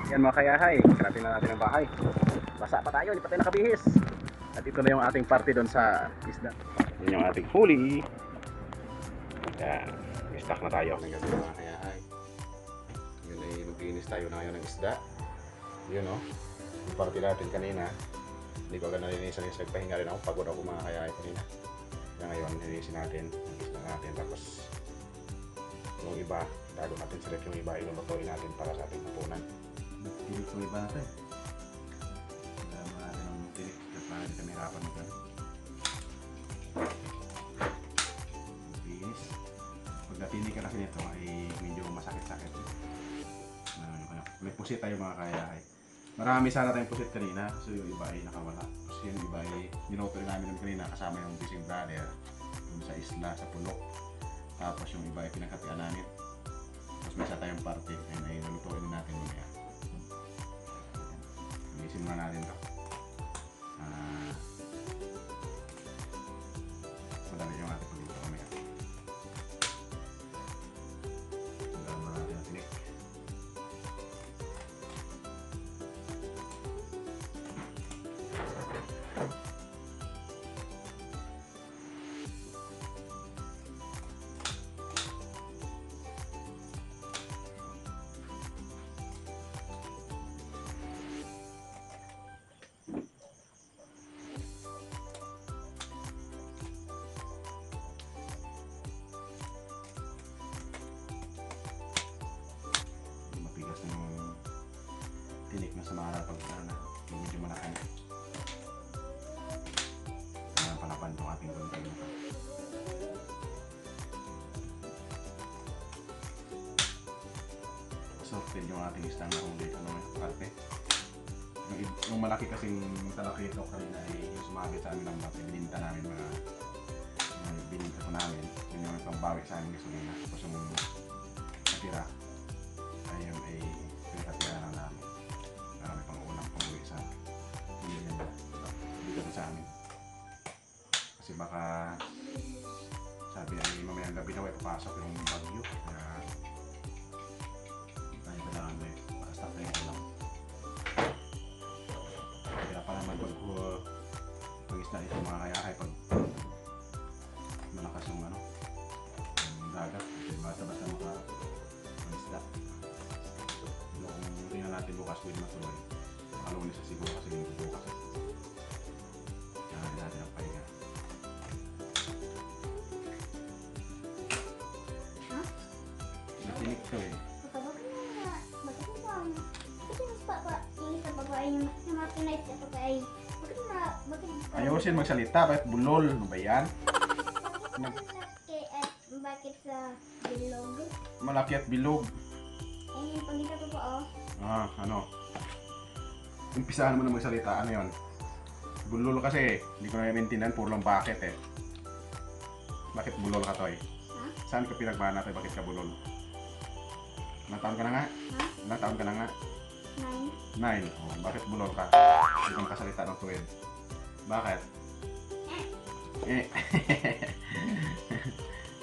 Yan mga kayahay, karating na natin ang bahay. Basa pa tayo, hindi pa tayo nakabihis. At ito na yung ating party doon sa isda. Yan yung ating huli. Yan, i-stock na tayo ng gabi mga kayahay. Yun ay maglinis tayo na ngayon ng isda. Yun o, yung party natin kanina. Hindi ko agad nalinisan, nagpahinga rin ako, pagod ako mga kayahay kanina. Kaya ngayon, nilinisin natin, isda natin. Tapos yung iba, tago natin sa ref, yung iba ilulutuin natin para sa ating hapunan. Tinik yung iba natin. Dama natin ang tinik at para hindi kami hirapan mo dyan. Binis. Pag natinik ka kasi nito ay medyo masakit-sakit. May pusit tayo mga kayahay. Marami sana tayong pusit kanina kasi yung iba ay nakawala. Kasi yung iba ay niluto namin yung kanina kasama yung Bising Brother yung sa isla, sa pulo. Tapos yung iba ay pinagkatian namin. Tapos may isa tayong party ay may nalutuin din natin mamaya. Isin muna natin ito. Madali yung ating pagluto mamaya. Madali muna natin ang tinik. Tinik na sa mga pag medyo malaki na. Kaya palapan itong ating gunting na ito. Sorted yung ating isang narunggay ano may kalpe. Yung malaki kasing talaki ito kanina ay yung sumabit sa amin ng bata. Bininta namin mga bininta ko namin. Yun yung pangbawi sa amin gasolina. Tapos yung natira ay yung ay pinakatira na namin. Marami pang ulang pang-uwi sa dito sa amin. Kasi baka sabi ay mamayang gabi daw ay papasok yung bagyo. Kaya tayo kailangan may pakastap na yung ulam. Kaya pa naman pag isda ito mga kayahay pag malakas yung yung dagat. Basta-basta isda. Kung tingnan natin bukas pwede matuloy. Makalawin sa siguro kasi yung bukas. Kaya natin ang pahinga. Natinik ko eh. Ayusin magsalita, bakit bulol? Ano ba yan? Bakit sa bilog? Malaki at bilog. Eh, pagkita ko po Ano? Umpisahan mo na magsalita, ano yun? Bulol kasi, hindi ko na maintindihan, puro lang bakit eh. Bakit bulol ka, Toy? Ha? Saan ka pinagmana, Toy? Bakit ka bulol? Ilang taon ka na nga? Ha? Ilang taon ka na nga? 9. 9. Oh, bakit bulol ka? Hindi ka makasalita ng tuwid. Bakit?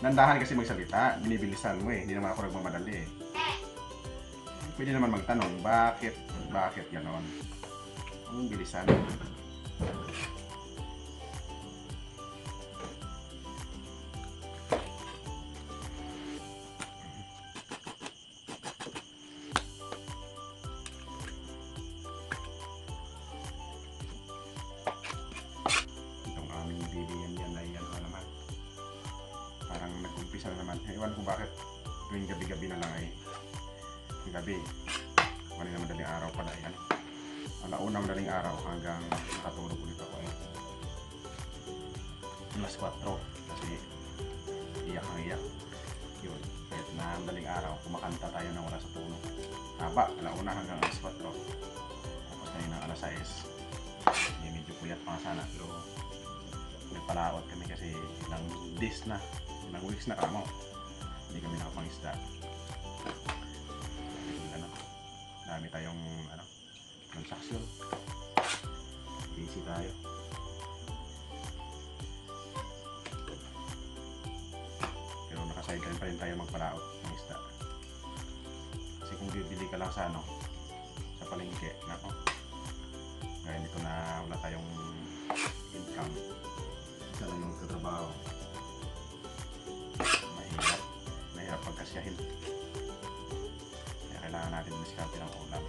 Nandahan kasi magsalita, binibilisan mo eh. Hindi naman ako nagmamadali eh. Pwede naman magtanong, bakit? Bakit ganon? Anong bilisan? Itong aming bibiyan yan ay ano naman. Parang nag-umpisa na naman. Ewan ko bakit tuwing gabi-gabi na lang ay gabi. Kanina madaling araw pala yan. Alauna madaling araw hanggang nakatulog ulit ako eh. Alas 4 kasi iyak ang iyak. Yun. Kahit na madaling araw, kumakanta tayo na wala sa tulog. Haba, alauna hanggang alas 4. Tapos na yun ang alas 6. Medyo puyat pa sana pero nagpalaot kami kasi ilang days na, ilang weeks na kamo. Hindi kami nakapangisda. Dami tayong transaction. Busy tayo. Pero naka-sideline pa rin tayo magpalaot ng isda. Kasi kung bibili ka lang sa palengke. Nako. Ngayon dito na wala tayong income. Isa lang yung katrabaho. Mahirap pagkasyahin. Kaya kailangan natin miskarte ng ulam.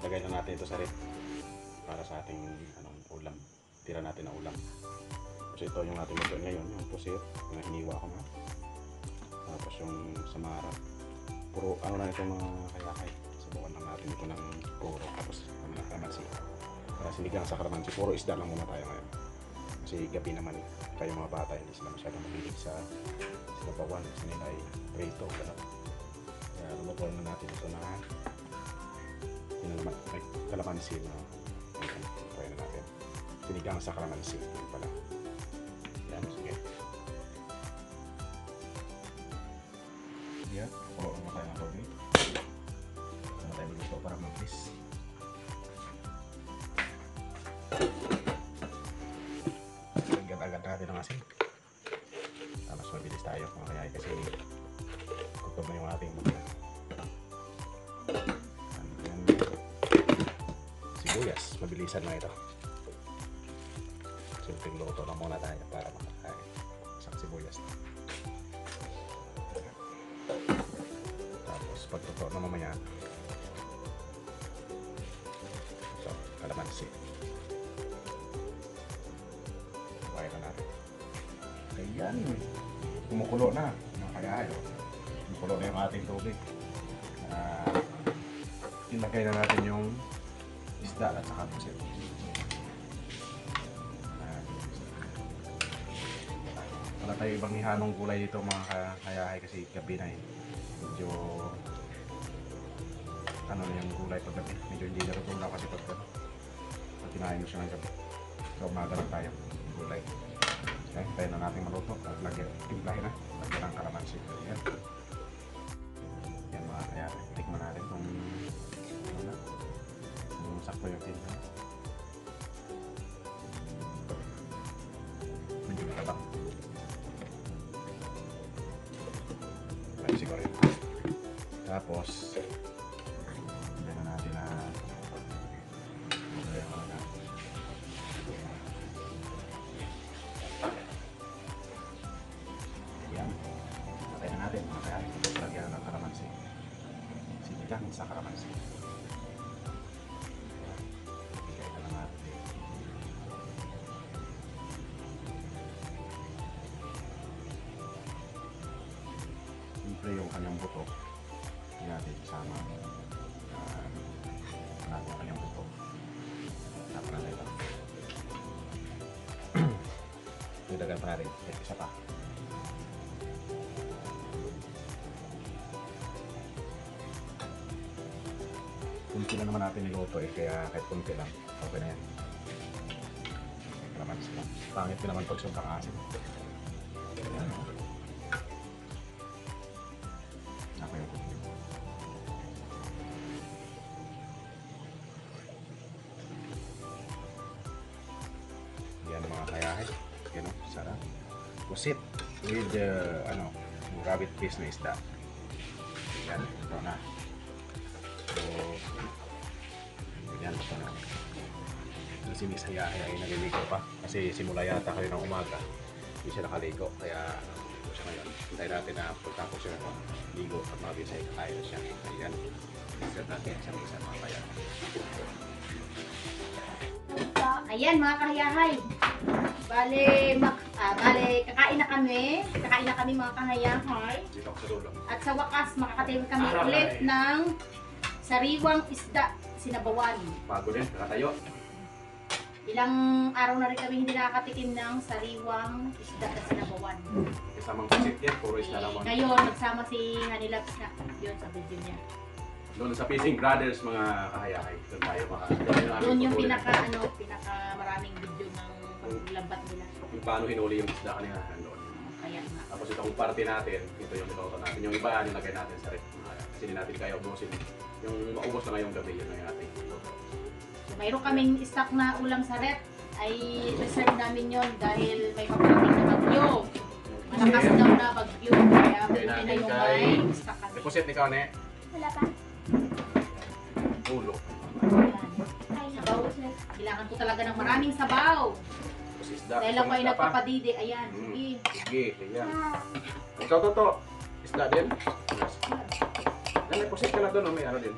Lagay na natin ito sa ref para sa ating ulam. Tira natin na ulam. So ito yung ating luto ngayon, yung pusit na hiniwa ko na. Tapos yung samara. Puro na ito mga kayakay. Subukan lang natin ito ng puro. Tapos kalamansi. Para sinigang sa kalamansi. Puro isda lang muna tayo ngayon. Kasi gabi naman kayo mga bata hindi sila masyadong mahilig sa sinabawan. Kasi nila ay prito. Kaya lulutuin na natin ito na may kalamansi na try na natin. Sinigang sa kalamansi. Yan pala. Yan, sige. Yan, pulo naman tayo ng tubig. Sana tayo maluto para mag-bis. Agad natin ang asin. Mas mabilis tayo mga kaya kasi kutob na yung ating mga sibuyas, mabilisan na ito. Simpleng luto lang muna tayo para makakain isang sibuyas. Tapos pagluto na mamaya ito, kalamansi. Kumain na natin. Ayan, kumukulo na kaya kumukulo na yung ating tubig. Ilagay na natin yung isda at saka pusit. Wala tayo ibang ihanong gulay dito mga kayahay kasi gabi na medyo na yung gulay pag gabi. Medyo hindi narutunaw kasi pag kinain mo siya ng gabi. So umaga lang tayo gulay. Okay, tayo na natin maluto. Lagyan, timplahin na. Lagyan ng kalamansi. Yan. Yan mga kayahay. Tikman natin kung sakto yung tinta. Medyo matabang. Ay, siguro yun. Tapos hindi na natin na yan. Patay na natin. Kaya lagyan ng kalamansi. Sinigang sa kalamansi. Yung kanyang buto hindi natin isama natin yung kanyang buto tapos natin ito dagdagan pa natin isa pa kunti lang naman natin niluto kaya kahit kunti lang okay na yan kalamansi lang pangit din naman pag sobrang asin yan o. Yan mga kayahay. Yan o, sarap. Pusit with rabbit fish na isda. Yan, ito na. So, yan, ito na. Si Miss Hayahay ay naliligo pa. Kasi simula yata kayo ng umaga. Hindi siya nakaligo. Kaya, siya ngayon. Hintayin natin na pagtapos siya ng ligo at mabilis ay kakain siya. Ayan. Isgat natin isang mga kaya. Ayan mga kahayahay. Bale, kakain na kami mga kahayahay. Dito ako sa dulo. At sa wakas, makakatikim kami ulit ng sariwang isda sinabawan. Bago din, nakatayo. Ilang araw na rin kami hindi nakakatikim ng sariwang isda na sinabawan. Kasamang pusit yan, puro isda lang. Ngayon, nagsama si Hanilabs na yun sa video niya. Doon sa Fishing Brothers mga kahayahay. Doon tayo Doon yung pinaka maraming video ng paglabat nila. Yung paano hinuli yung isda kanina. Doon. Kaya nga. Tapos itong party natin, ito yung niluto natin. Yung iba, nilagay natin sa ref. Kasi hindi natin kaya ubusin. Yung maubos na ngayong gabi, yun na yung ating niluto. So, mayroon kaming stock na ulam sa rep. Ay reserve namin yon dahil may paparating na bagyo. Malakas daw na bagyo. Kaya buti na natin yung kay- may stock kami. Deposit ni Kane, Wala pa. ulo. Ayan. Ay, Sabaw. Kailangan ko talaga ng maraming sabaw. Tapos isda. Dahil ako ay Isda pa. nagpapadidi. Ayan, Mm. sige. Sige, ayan. Ikaw, Toto. Isda din. Yes. May deposit ka na doon, may ano din.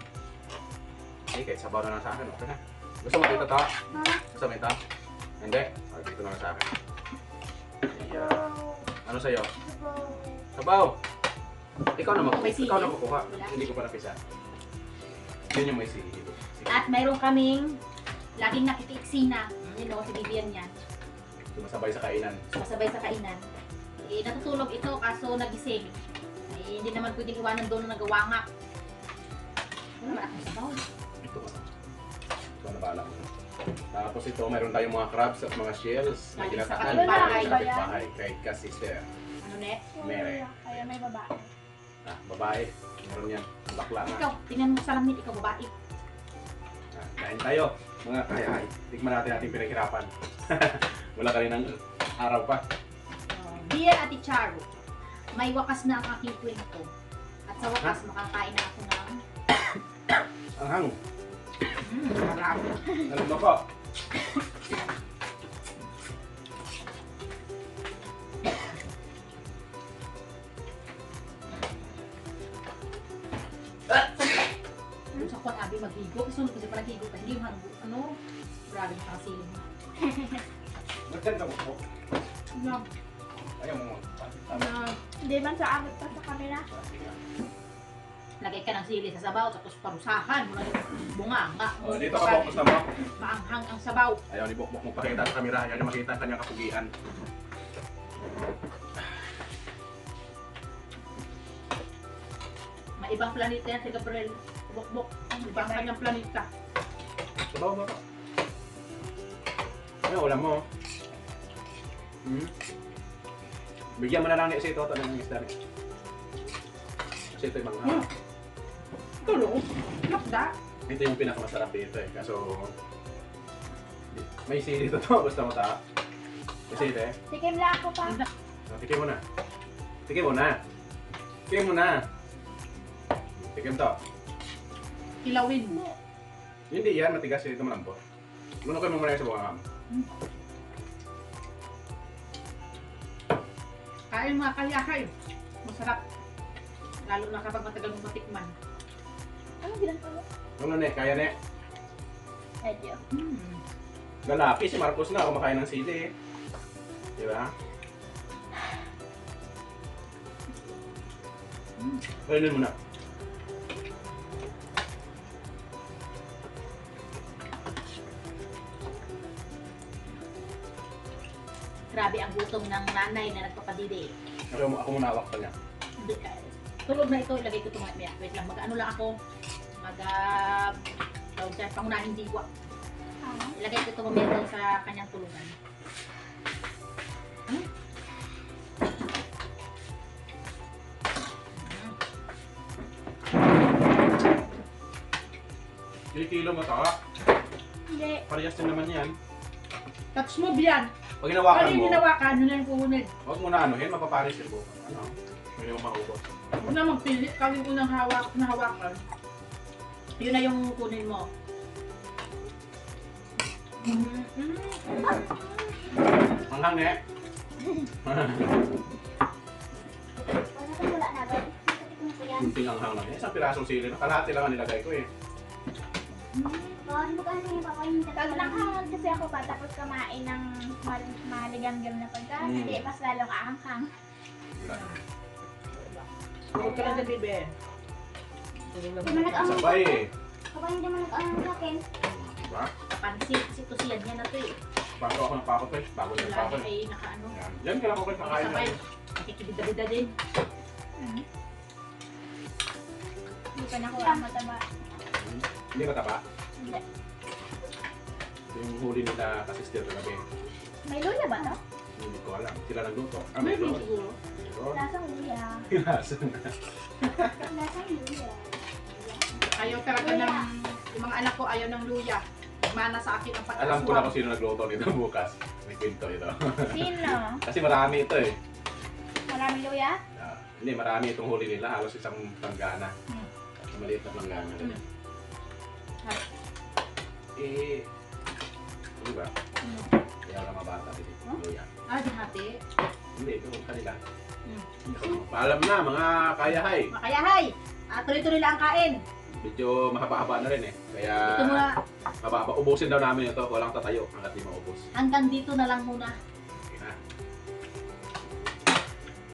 Sige, kahit sabaw na lang sa akin. Okay na. Gusto mo dito, Ta? Gusto mo ito? Hindi? Okay, dito na lang sa akin. Ayan. Ano sa'yo? Sabaw! Ikaw na May sili? ikaw na kukuha. Wala. Hindi ko pa napisa. Yun yung may sili dito. Sige. At mayroon kaming laging nakikitsina. Yun o, si Vivian yan. Sumasabay sa kainan. Masabay sa kainan. Eh, natutulog ito kaso nagising. Eh, hindi naman pwedeng iwanan doon na nagawangak. Wala naman akong sabaw. Ito ba? Ito na bala mo. Tapos ito, mayroon tayong mga crabs at mga shells na Lagi sa ginatakan kapitbahay. sa kapitbahay kay ka-sister. Ano ne? Mere. Kaya may babae. Ah, babae. Meron yan. Bakla nga. Ikaw, tingnan mo sa lamit, ikaw babae. Ah, kain tayo. Mga kaya, tikman natin ating pinaghirapan. Wala kaninang araw pa. Dear Ate Charo, may wakas na ang aking kwento. At sa wakas, makakain na ako ng... Ang hang. Sarap. Alam mo po. Sa kwan, Abi, maghigo. Isunod kasi pala higo. Hindi yung hanggo. Ano? Grabe yung pangasilin mo. Magdan ka mo po. Na, Ayaw mo. Hindi man sa abot pa sa kanila. lagay ka ng sili sa sabaw, tapos parusahan mo na yung bunganga. Oh, dito ka focus na mo. Maanghang ang sabaw. Ayaw ni Bokbok mo pakita sa kamera. Ayaw niya makita ang kanyang kapugian. May ibang planeta yan si Gabriel. Bukbok. Ibang kanyang planeta. Sabaw mo to. Ano, ulam mo. Bigyan mo na lang ni si Toto ng isda niya. Kasi ito yung mga... Tulong. Lakda. Ito yung pinakamasarap dito eh. Kaso... May sili dito to. Gusto mo ta? May sili eh. Tikim lang ako pa. Tikim mo na. Tikim mo na. Tikim mo na. Tikim to. Kilawin mo. Hindi yan. Matigas dito malambot. Lunukin mo muna yung sa buka mo. Kain mga kalyahay. Masarap. Lalo na kapag matagal mong matikman. Ano ginagawa? Ano ne? Kaya ne? Medyo. Lalaki si Marcos na kumakain ng sili eh. Di ba? Kainin mo na. Grabe ang gutom ng nanay na nagpapadidi. Ako muna hawak pa niya. Hindi, tulog na ito, ilagay ko ito mamaya. Wait lang, mag-ano lang ako. Tawag dyan, pangunahing diwa. Ilagay ko ito mamaya doon sa kanyang tulugan. Kilo mo to. Hindi. Parehas din naman yan. Touch mo biyan. Pag hinawakan Ano yung mo, hinawakan? Ano na yung kukunin? huwag mo na anuhin, mapaparis yung buka. Ano? Hindi mo maubos. Huwag na magpilit. Kawin ko ng hawakan. Yun na yung kunin mo. Hanghang ne? Wala ko wala na ba? Tikim ko yan. Kunting hanghang lang. Isang pirasong sili na. Kalahati lang ang nilagay ko eh. Hindi ko ano yung papayin. Pag nakahangag kasi ako pa tapos kumain ng maligamgam na pagkain, hindi mas lalong aanghang. Huwag ka lang sa bibe. Hindi man nag-aanghang Sabay eh. Kapag hindi man nag-aanghang sa akin. Diba? Pansit. Kasi ito siya niya na ito eh. Bago ako ng pakot eh. Bago yung Lagi pakot. ay nakaano. Yan. Yan ka lang ako kakain. Sabay. Nakikibida-bida din. Hindi pa nakuha ang mataba. Hindi mataba. Hindi. Yung huli nila kasister na gabi. May lula ba to? Hindi ko alam. Sila nagluto. Maybe siguro. Lasang luya. Pinasan. Lasang luya. Ayaw talaga ng, yung mga anak ko ayaw ng luya. Mana sa akin ang pag-aswang. Alam ko na kung sino nagluto nito bukas. May kwento ito. Sino? Kasi marami ito eh. Maraming luya? Hindi, marami itong huli nila. Halos isang planggana. Maliit na planggana. Eh, di ba? Kaya wala mabata dito. Luya. Di hati. Hindi, ito kanila. Paalam na mga kayahay. Makayahay! Tuloy-tuloy lang ang kain. Medyo mahaba-haba na rin eh. Kaya Ito muna, mahaba. Ubusin daw namin ito. Walang tatayo hanggat di maubos. hanggang dito na lang muna.